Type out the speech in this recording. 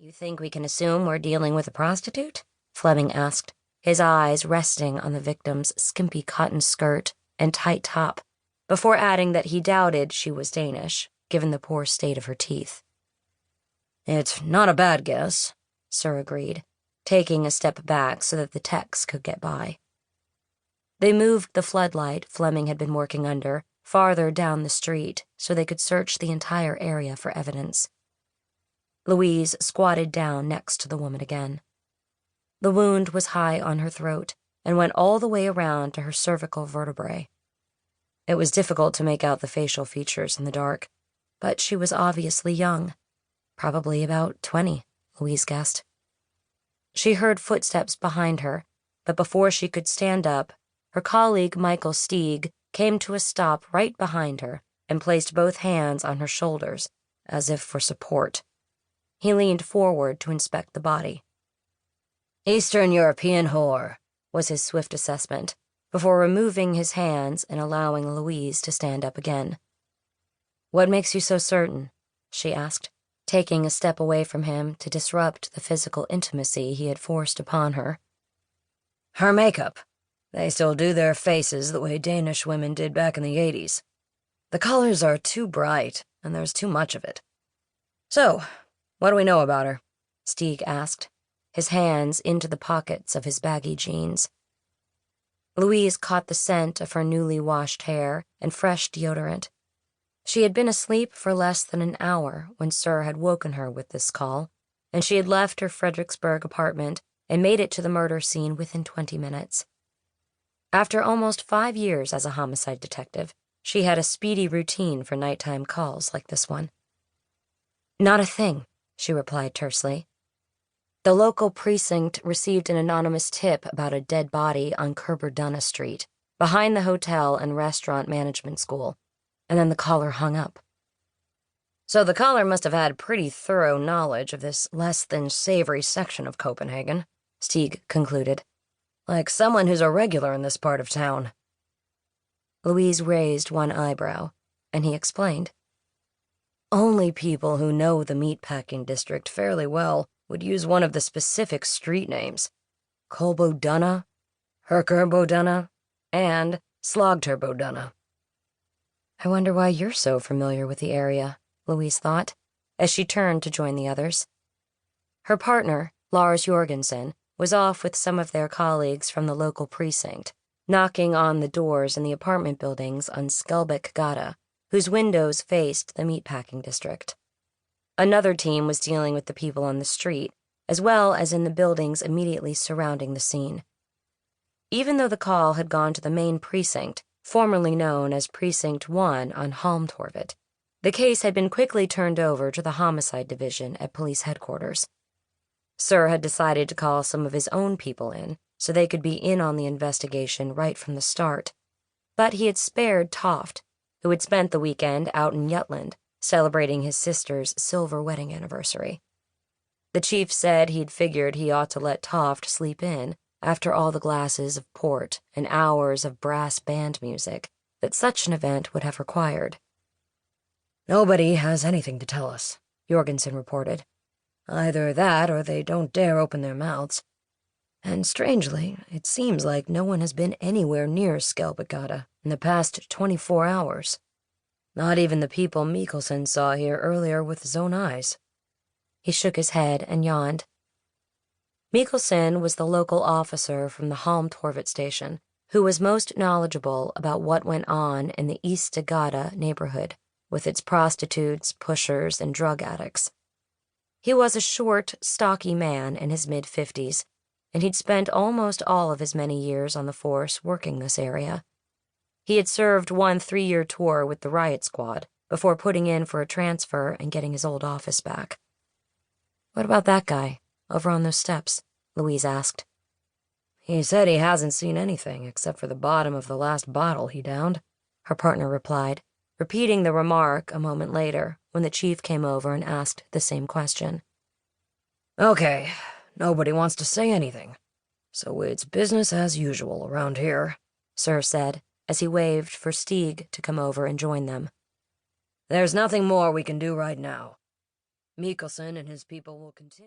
You think we can assume we're dealing with a prostitute? Fleming asked, his eyes resting on the victim's skimpy cotton skirt and tight top, before adding that he doubted she was Danish, given the poor state of her teeth. It's not a bad guess, Sir agreed, taking a step back so that the techs could get by. They moved the floodlight Fleming had been working under farther down the street so they could search the entire area for evidence. Louise squatted down next to the woman again. The wound was high on her throat and went all the way around to her cervical vertebrae. It was difficult to make out the facial features in the dark, but she was obviously young, probably about 20, Louise guessed. She heard footsteps behind her, but before she could stand up, her colleague Michael Stieg came to a stop right behind her and placed both hands on her shoulders, as if for support. He leaned forward to inspect the body. Eastern European whore, was his swift assessment, before removing his hands and allowing Louise to stand up again. What makes you so certain? She asked, taking a step away from him to disrupt the physical intimacy he had forced upon her. Her makeup. They still do their faces the way Danish women did back in the 80s. The colors are too bright, and there's too much of it. So, what do we know about her? Stieg asked, his hands into the pockets of his baggy jeans. Louise caught the scent of her newly washed hair and fresh deodorant. She had been asleep for less than an hour when Sir had woken her with this call, and she had left her Fredericksburg apartment and made it to the murder scene within 20 minutes. After almost 5 years as a homicide detective, she had a speedy routine for nighttime calls like this one. Not a thing, she replied tersely. The local precinct received an anonymous tip about a dead body on Kerberdunna Street, behind the hotel and restaurant management school, and then the caller hung up. So the caller must have had pretty thorough knowledge of this less-than-savory section of Copenhagen, Stieg concluded, like someone who's a regular in this part of town. Louise raised one eyebrow, and he explained. Only people who know the meatpacking district fairly well would use one of the specific street names. Kolbodunna, Herkerbodunna, and Slogterbodunna. I wonder why you're so familiar with the area, Louise thought, as she turned to join the others. Her partner, Lars Jorgensen, was off with some of their colleagues from the local precinct, knocking on the doors in the apartment buildings on Skelbeck Gata, whose windows faced the meatpacking district. Another team was dealing with the people on the street, as well as in the buildings immediately surrounding the scene. Even though the call had gone to the main precinct, formerly known as Precinct 1 on Halmtorvet, the case had been quickly turned over to the homicide division at police headquarters. Sir had decided to call some of his own people in, so they could be in on the investigation right from the start. But he had spared Toft, who had spent the weekend out in Jutland, celebrating his sister's silver wedding anniversary. The chief said he'd figured he ought to let Toft sleep in after all the glasses of port and hours of brass band music that such an event would have required. Nobody has anything to tell us, Jorgensen reported. Either that or they don't dare open their mouths. And strangely, it seems like no one has been anywhere near Skelbegata in the past 24 hours. Not even the people Mikkelsen saw here earlier with his own eyes. He shook his head and yawned. Mikkelsen was the local officer from the Halmtorvet station, who was most knowledgeable about what went on in the Eastgata neighborhood, with its prostitutes, pushers, and drug addicts. He was a short, stocky man in his mid-50s, and he'd spent almost all of his many years on the force working this area. He had served one 3-year tour with the riot squad before putting in for a transfer and getting his old office back. What about that guy, over on those steps? Louise asked. He said he hasn't seen anything except for the bottom of the last bottle he downed, her partner replied, repeating the remark a moment later when the chief came over and asked the same question. Okay, nobody wants to say anything, so it's business as usual around here, Sir said, as he waved for Stieg to come over and join them. There's nothing more we can do right now. Mikkelsen and his people will continue.